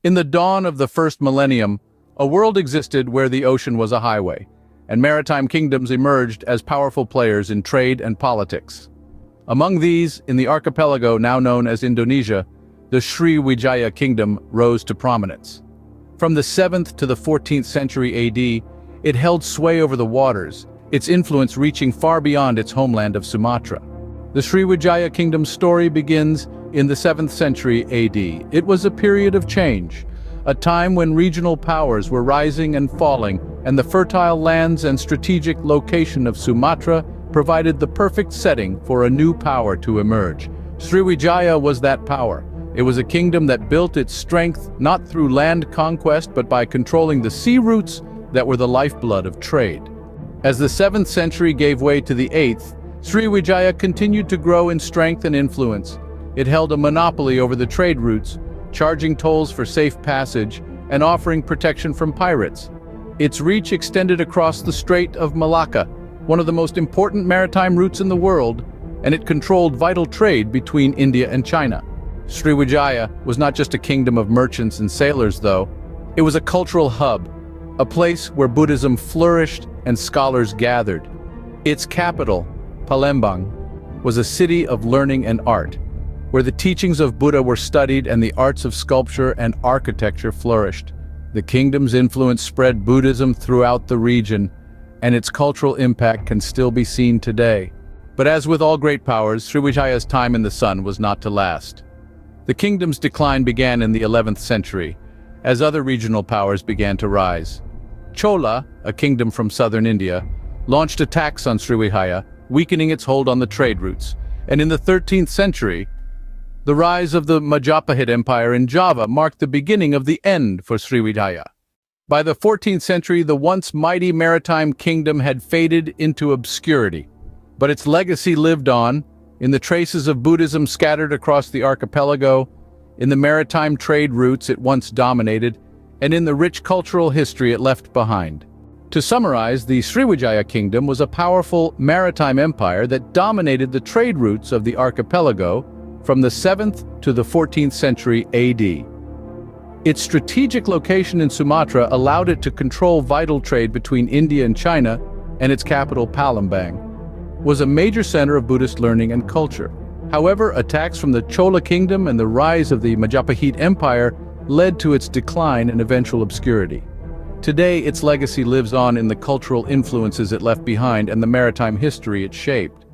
In the dawn of the first millennium, a world existed where the ocean was a highway, and maritime kingdoms emerged as powerful players in trade and politics. Among these, in the archipelago now known as Indonesia, the Sriwijaya kingdom rose to prominence. From the 7th to the 14th century AD, it held sway over the waters, its influence reaching far beyond its homeland of Sumatra. The Sriwijaya kingdom's story begins in the 7th century AD. It was a period of change, a time when regional powers were rising and falling, and the fertile lands and strategic location of Sumatra provided the perfect setting for a new power to emerge. Sriwijaya was that power. It was a kingdom that built its strength not through land conquest but by controlling the sea routes that were the lifeblood of trade. As the 7th century gave way to the 8th, Sriwijaya continued to grow in strength and influence. It held a monopoly over the trade routes, charging tolls for safe passage and offering protection from pirates. Its reach extended across the Strait of Malacca, one of the most important maritime routes in the world, and it controlled vital trade between India and China. Sriwijaya was not just a kingdom of merchants and sailors, though. It was a cultural hub, a place where Buddhism flourished and scholars gathered. Its capital, Palembang, was a city of learning and art, where the teachings of Buddha were studied and the arts of sculpture and architecture flourished. The kingdom's influence spread Buddhism throughout the region, and its cultural impact can still be seen today. But as with all great powers, Sriwijaya's time in the sun was not to last. The kingdom's decline began in the 11th century, as other regional powers began to rise. Chola, a kingdom from southern India, launched attacks on Sriwijaya, weakening its hold on the trade routes. And in the 13th century, the rise of the Majapahit Empire in Java marked the beginning of the end for Sriwijaya. By the 14th century, the once mighty maritime kingdom had faded into obscurity, but its legacy lived on, in the traces of Buddhism scattered across the archipelago, in the maritime trade routes it once dominated, and in the rich cultural history it left behind. To summarize, the Sriwijaya kingdom was a powerful maritime empire that dominated the trade routes of the archipelago from the 7th to the 14th century AD. Its strategic location in Sumatra allowed it to control vital trade between India and China, and its capital, Palembang, was a major center of Buddhist learning and culture. However, attacks from the Chola kingdom and the rise of the Majapahit Empire led to its decline and eventual obscurity. Today, its legacy lives on in the cultural influences it left behind and the maritime history it shaped.